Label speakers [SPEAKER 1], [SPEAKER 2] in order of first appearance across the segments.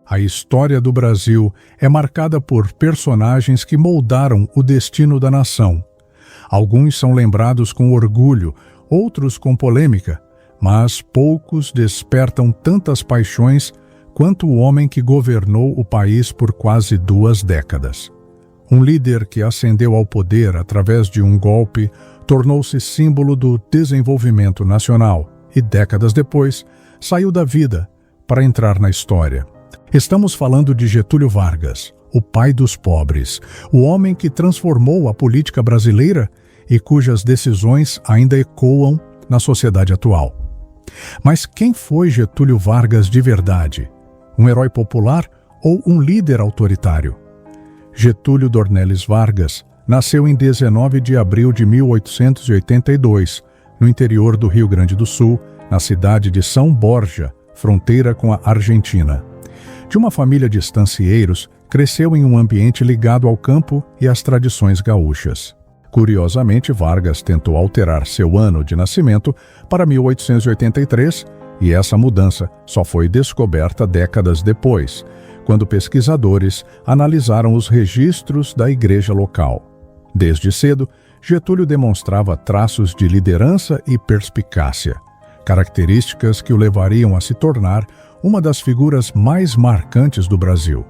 [SPEAKER 1] A história do Brasil é marcada por personagens que moldaram o destino da nação. Alguns são lembrados com orgulho, outros com polêmica, mas poucos despertam tantas paixões quanto o homem que governou o país por quase 2 décadas. Um líder que ascendeu ao poder através de um golpe tornou-se símbolo do desenvolvimento nacional e, décadas depois, saiu da vida para entrar na história. Estamos falando de Getúlio Vargas, o pai dos pobres, o homem que transformou a política brasileira e cujas decisões ainda ecoam na sociedade atual. Mas quem foi Getúlio Vargas de verdade? Um herói popular ou um líder autoritário? Getúlio Dornelles Vargas nasceu em 19 de abril de 1882, no interior do Rio Grande do Sul, na cidade de São Borja, fronteira com a Argentina. De uma família de estancieiros, cresceu em um ambiente ligado ao campo e às tradições gaúchas. Curiosamente, Vargas tentou alterar seu ano de nascimento para 1883, e essa mudança só foi descoberta décadas depois, quando pesquisadores analisaram os registros da igreja local. Desde cedo, Getúlio demonstrava traços de liderança e perspicácia, características que o levariam a se tornar uma das figuras mais marcantes do Brasil.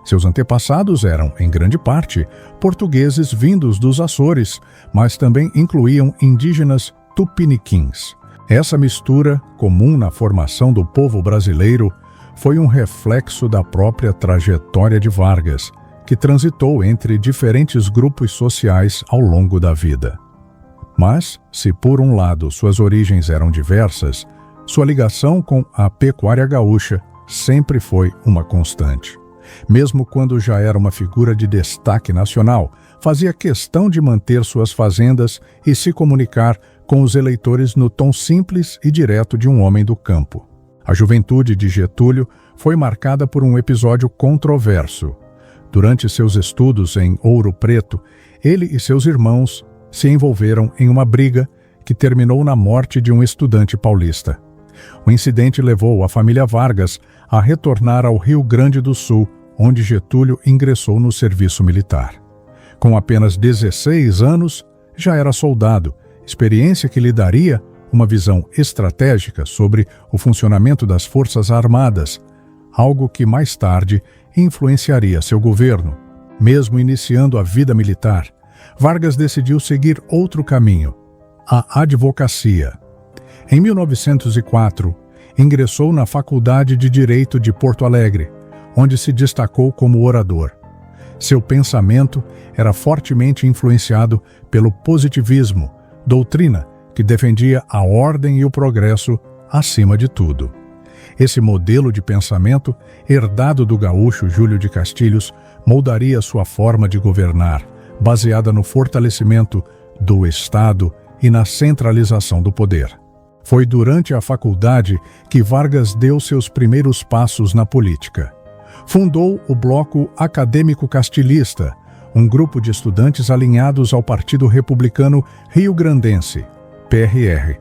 [SPEAKER 1] Seus antepassados eram, em grande parte, portugueses vindos dos Açores, mas também incluíam indígenas tupiniquins. Essa mistura, comum na formação do povo brasileiro, foi um reflexo da própria trajetória de Vargas, que transitou entre diferentes grupos sociais ao longo da vida. Mas, se por um lado suas origens eram diversas, sua ligação com a pecuária gaúcha sempre foi uma constante. Mesmo quando já era uma figura de destaque nacional, fazia questão de manter suas fazendas e se comunicar com os eleitores no tom simples e direto de um homem do campo. A juventude de Getúlio foi marcada por um episódio controverso. Durante seus estudos em Ouro Preto, ele e seus irmãos se envolveram em uma briga que terminou na morte de um estudante paulista. O incidente levou a família Vargas a retornar ao Rio Grande do Sul, onde Getúlio ingressou no serviço militar. Com apenas 16 anos, já era soldado, experiência que lhe daria uma visão estratégica sobre o funcionamento das Forças Armadas, algo que mais tarde influenciaria seu governo. Mesmo iniciando a vida militar, Vargas decidiu seguir outro caminho, a advocacia. Em 1904, ingressou na Faculdade de Direito de Porto Alegre, onde se destacou como orador. Seu pensamento era fortemente influenciado pelo positivismo, doutrina que defendia a ordem e o progresso acima de tudo. Esse modelo de pensamento, herdado do gaúcho Júlio de Castilhos, moldaria sua forma de governar, baseada no fortalecimento do Estado e na centralização do poder. Foi durante a faculdade que Vargas deu seus primeiros passos na política. Fundou o Bloco Acadêmico Castilhista, um grupo de estudantes alinhados ao Partido Republicano Rio-Grandense, PRR.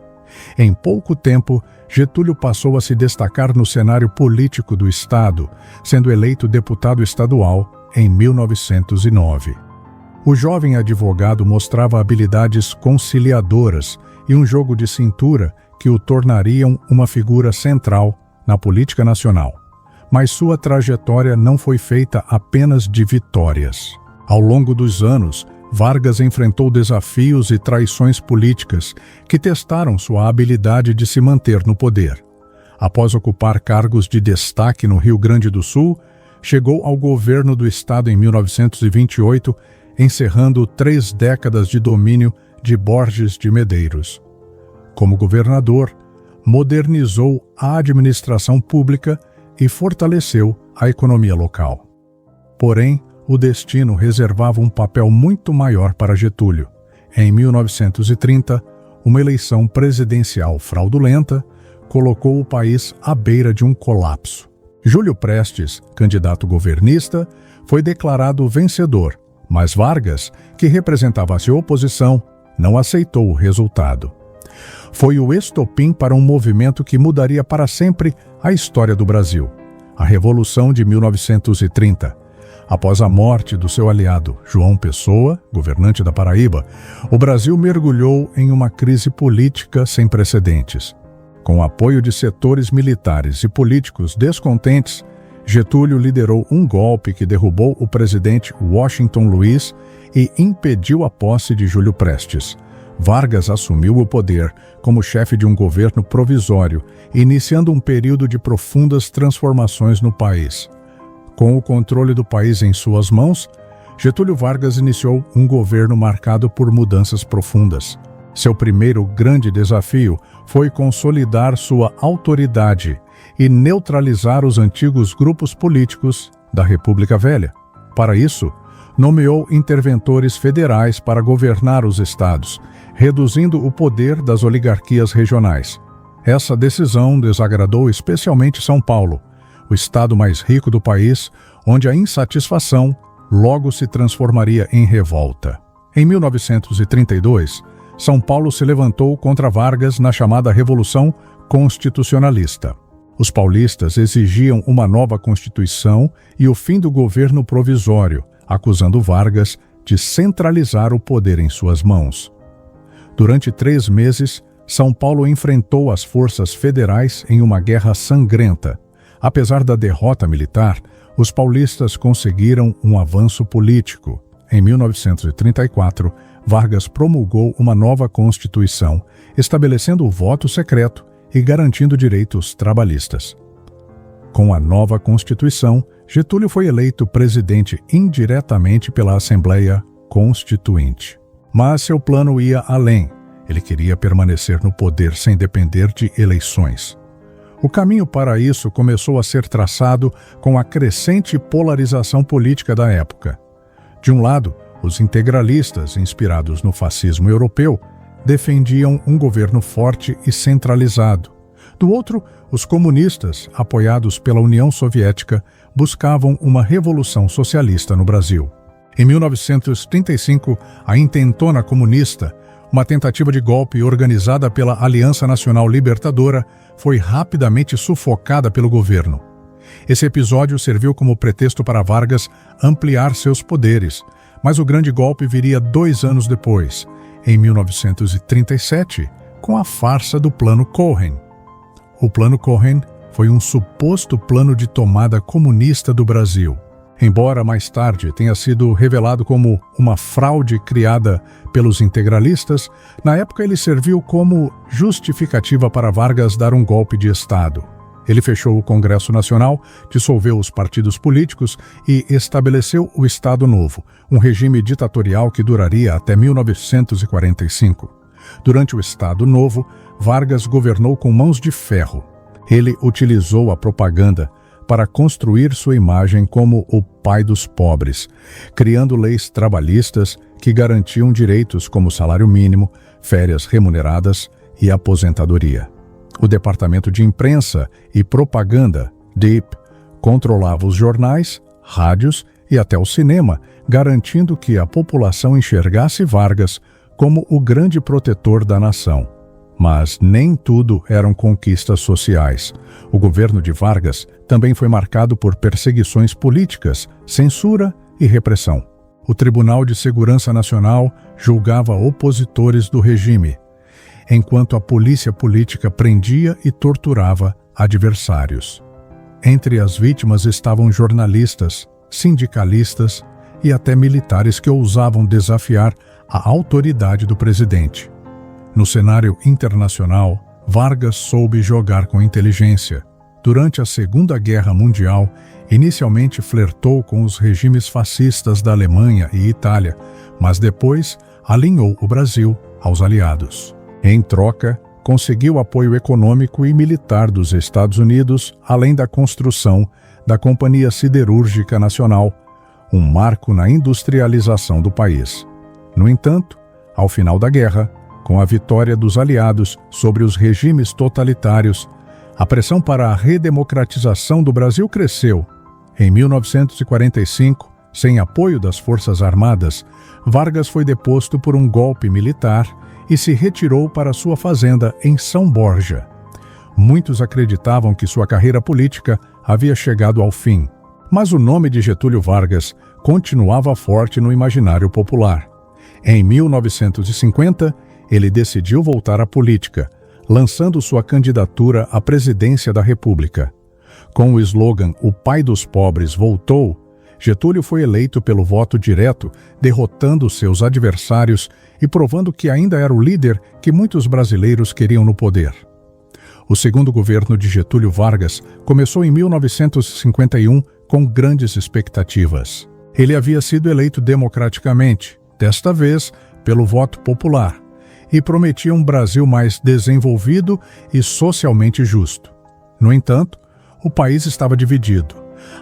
[SPEAKER 1] Em pouco tempo, Getúlio passou a se destacar no cenário político do Estado, sendo eleito deputado estadual em 1909. O jovem advogado mostrava habilidades conciliadoras e um jogo de cintura que o tornariam uma figura central na política nacional. Mas sua trajetória não foi feita apenas de vitórias. Ao longo dos anos, Vargas enfrentou desafios e traições políticas que testaram sua habilidade de se manter no poder. Após ocupar cargos de destaque no Rio Grande do Sul, chegou ao governo do estado em 1928, encerrando 3 décadas de domínio de Borges de Medeiros. Como governador, modernizou a administração pública e fortaleceu a economia local. Porém, o destino reservava um papel muito maior para Getúlio. Em 1930, uma eleição presidencial fraudulenta colocou o país à beira de um colapso. Júlio Prestes, candidato governista, foi declarado vencedor, mas Vargas, que representava a sua oposição, não aceitou o resultado. Foi o estopim para um movimento que mudaria para sempre a história do Brasil. a Revolução de 1930. Após a morte do seu aliado, João Pessoa, governante da Paraíba, o Brasil mergulhou em uma crise política sem precedentes. Com o apoio de setores militares e políticos descontentes, Getúlio liderou um golpe que derrubou o presidente Washington Luiz e impediu a posse de Júlio Prestes. Vargas assumiu o poder como chefe de um governo provisório, iniciando um período de profundas transformações no país. Com o controle do país em suas mãos, Getúlio Vargas iniciou um governo marcado por mudanças profundas. Seu primeiro grande desafio foi consolidar sua autoridade e neutralizar os antigos grupos políticos da República Velha. Para isso, nomeou interventores federais para governar os estados, reduzindo o poder das oligarquias regionais. Essa decisão desagradou especialmente São Paulo, o estado mais rico do país, onde a insatisfação logo se transformaria em revolta. Em 1932, São Paulo se levantou contra Vargas na chamada Revolução Constitucionalista. Os paulistas exigiam uma nova Constituição e o fim do governo provisório, acusando Vargas de centralizar o poder em suas mãos. Durante 3 meses, São Paulo enfrentou as forças federais em uma guerra sangrenta. Apesar da derrota militar, os paulistas conseguiram um avanço político. Em 1934, Vargas promulgou uma nova Constituição, estabelecendo o voto secreto e garantindo direitos trabalhistas. Com a nova Constituição, Getúlio foi eleito presidente indiretamente pela Assembleia Constituinte. Mas seu plano ia além. Ele queria permanecer no poder sem depender de eleições. O caminho para isso começou a ser traçado com a crescente polarização política da época. De um lado, os integralistas, inspirados no fascismo europeu, defendiam um governo forte e centralizado. Do outro, os comunistas, apoiados pela União Soviética, buscavam uma revolução socialista no Brasil. Em 1935, a Intentona Comunista, uma tentativa de golpe organizada pela Aliança Nacional Libertadora, foi rapidamente sufocada pelo governo. Esse episódio serviu como pretexto para Vargas ampliar seus poderes, mas o grande golpe viria 2 anos depois, em 1937, com a farsa do Plano Cohen. O Plano Cohen foi um suposto plano de tomada comunista do Brasil. Embora mais tarde tenha sido revelado como uma fraude criada pelos integralistas, na época ele serviu como justificativa para Vargas dar um golpe de Estado. Ele fechou o Congresso Nacional, dissolveu os partidos políticos e estabeleceu o Estado Novo, um regime ditatorial que duraria até 1945. Durante o Estado Novo, Vargas governou com mãos de ferro. Ele utilizou a propaganda para construir sua imagem como o pai dos pobres, criando leis trabalhistas que garantiam direitos como salário mínimo, férias remuneradas e aposentadoria. O Departamento de Imprensa e Propaganda, DIP, controlava os jornais, rádios e até o cinema, garantindo que a população enxergasse Vargas como o grande protetor da nação. Mas nem tudo eram conquistas sociais. O governo de Vargas também foi marcado por perseguições políticas, censura e repressão. O Tribunal de Segurança Nacional julgava opositores do regime, enquanto a polícia política prendia e torturava adversários. Entre as vítimas estavam jornalistas, sindicalistas e até militares que ousavam desafiar a autoridade do presidente. No cenário internacional, Vargas soube jogar com inteligência. Durante a Segunda Guerra Mundial, inicialmente flertou com os regimes fascistas da Alemanha e Itália, mas depois alinhou o Brasil aos aliados. Em troca, conseguiu apoio econômico e militar dos Estados Unidos, além da construção da Companhia Siderúrgica Nacional, um marco na industrialização do país. No entanto, ao final da guerra, com a vitória dos aliados sobre os regimes totalitários, a pressão para a redemocratização do Brasil cresceu. Em 1945, sem apoio das Forças Armadas, Vargas foi deposto por um golpe militar e se retirou para sua fazenda em São Borja. Muitos acreditavam que sua carreira política havia chegado ao fim, mas o nome de Getúlio Vargas continuava forte no imaginário popular. Em 1950, ele decidiu voltar à política, lançando sua candidatura à presidência da República. Com o slogan "O pai dos pobres voltou", Getúlio foi eleito pelo voto direto, derrotando seus adversários e provando que ainda era o líder que muitos brasileiros queriam no poder. O segundo governo de Getúlio Vargas começou em 1951 com grandes expectativas. Ele havia sido eleito democraticamente, desta vez pelo voto popular, e prometia um Brasil mais desenvolvido e socialmente justo. No entanto, o país estava dividido.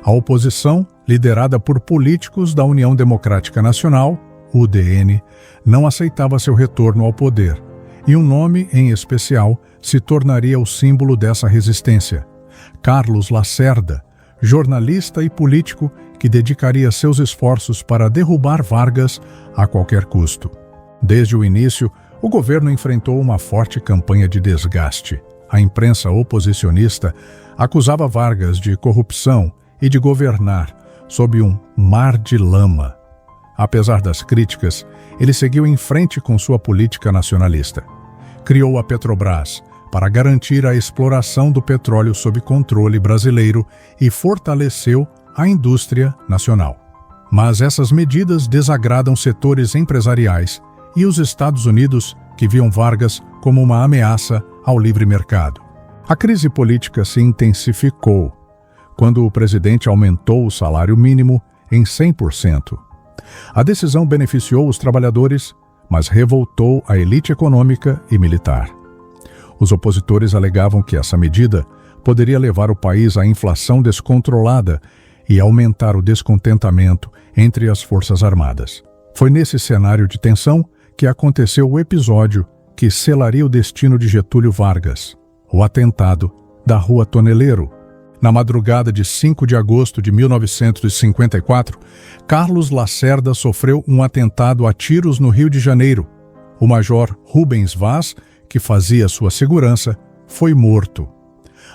[SPEAKER 1] A oposição, liderada por políticos da União Democrática Nacional, UDN, não aceitava seu retorno ao poder, e um nome, em especial, se tornaria o símbolo dessa resistência: Carlos Lacerda, jornalista e político que dedicaria seus esforços para derrubar Vargas a qualquer custo. Desde o início, o governo enfrentou uma forte campanha de desgaste. A imprensa oposicionista acusava Vargas de corrupção e de governar sob um mar de lama. Apesar das críticas, ele seguiu em frente com sua política nacionalista. Criou a Petrobras para garantir a exploração do petróleo sob controle brasileiro e fortaleceu a indústria nacional. Mas essas medidas desagradam setores empresariais e os Estados Unidos, que viam Vargas como uma ameaça ao livre mercado. A crise política se intensificou quando o presidente aumentou o salário mínimo em 100%. A decisão beneficiou os trabalhadores, mas revoltou a elite econômica e militar. Os opositores alegavam que essa medida poderia levar o país à inflação descontrolada e aumentar o descontentamento entre as Forças Armadas. Foi nesse cenário de tensão que aconteceu o episódio que selaria o destino de Getúlio Vargas, o atentado da Rua Toneleiro. Na madrugada de 5 de agosto de 1954, Carlos Lacerda sofreu um atentado a tiros no Rio de Janeiro. O major Rubens Vaz, que fazia sua segurança, foi morto.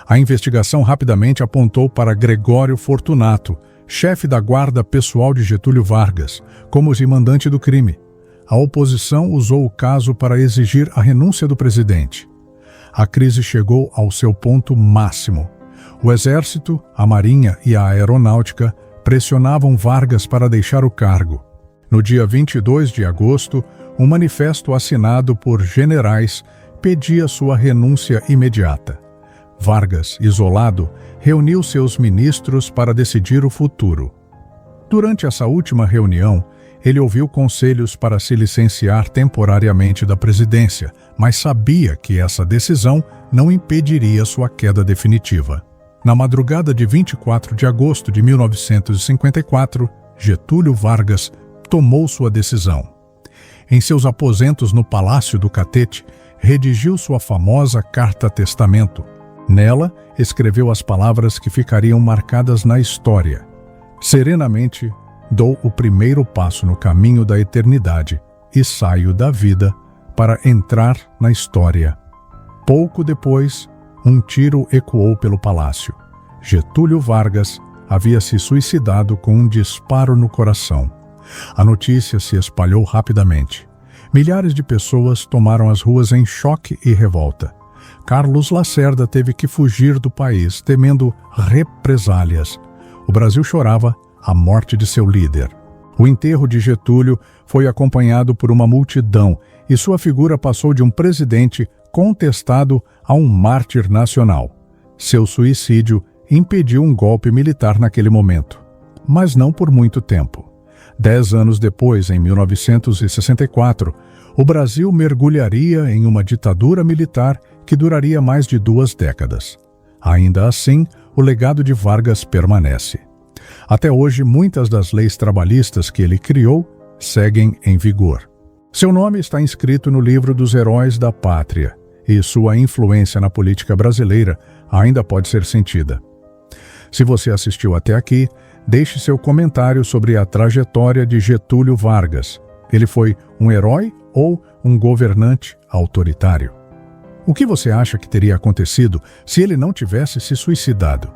[SPEAKER 1] A investigação rapidamente apontou para Gregório Fortunato, chefe da guarda pessoal de Getúlio Vargas, como mandante do crime. A oposição usou o caso para exigir a renúncia do presidente. A crise chegou ao seu ponto máximo. O Exército, a Marinha e a Aeronáutica pressionavam Vargas para deixar o cargo. No dia 22 de agosto, um manifesto assinado por generais pedia sua renúncia imediata. Vargas, isolado, reuniu seus ministros para decidir o futuro. Durante essa última reunião, ele ouviu conselhos para se licenciar temporariamente da presidência, mas sabia que essa decisão não impediria sua queda definitiva. Na madrugada de 24 de agosto de 1954, Getúlio Vargas tomou sua decisão. Em seus aposentos no Palácio do Catete, redigiu sua famosa Carta-Testamento. Nela, escreveu as palavras que ficariam marcadas na história: "Serenamente, dou o primeiro passo no caminho da eternidade e saio da vida para entrar na história." Pouco depois, um tiro ecoou pelo palácio. Getúlio Vargas havia se suicidado com um disparo no coração. A notícia se espalhou rapidamente. Milhares de pessoas tomaram as ruas em choque e revolta. Carlos Lacerda teve que fugir do país, temendo represálias. O Brasil chorava a morte de seu líder. O enterro de Getúlio foi acompanhado por uma multidão e sua figura passou de um presidente contestado a um mártir nacional. Seu suicídio impediu um golpe militar naquele momento, mas não por muito tempo. 10 anos depois, em 1964, o Brasil mergulharia em uma ditadura militar que duraria mais de 2 décadas. Ainda assim, o legado de Vargas permanece. Até hoje, muitas das leis trabalhistas que ele criou seguem em vigor. Seu nome está inscrito no livro dos Heróis da Pátria, e sua influência na política brasileira ainda pode ser sentida. Se você assistiu até aqui, deixe seu comentário sobre a trajetória de Getúlio Vargas. Ele foi um herói ou um governante autoritário? O que você acha que teria acontecido se ele não tivesse se suicidado?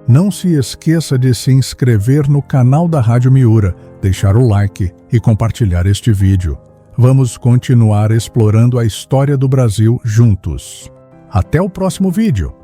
[SPEAKER 1] Não se esqueça de se inscrever no canal da Rádio Miura, deixar o like e compartilhar este vídeo. Vamos continuar explorando a história do Brasil juntos. Até o próximo vídeo!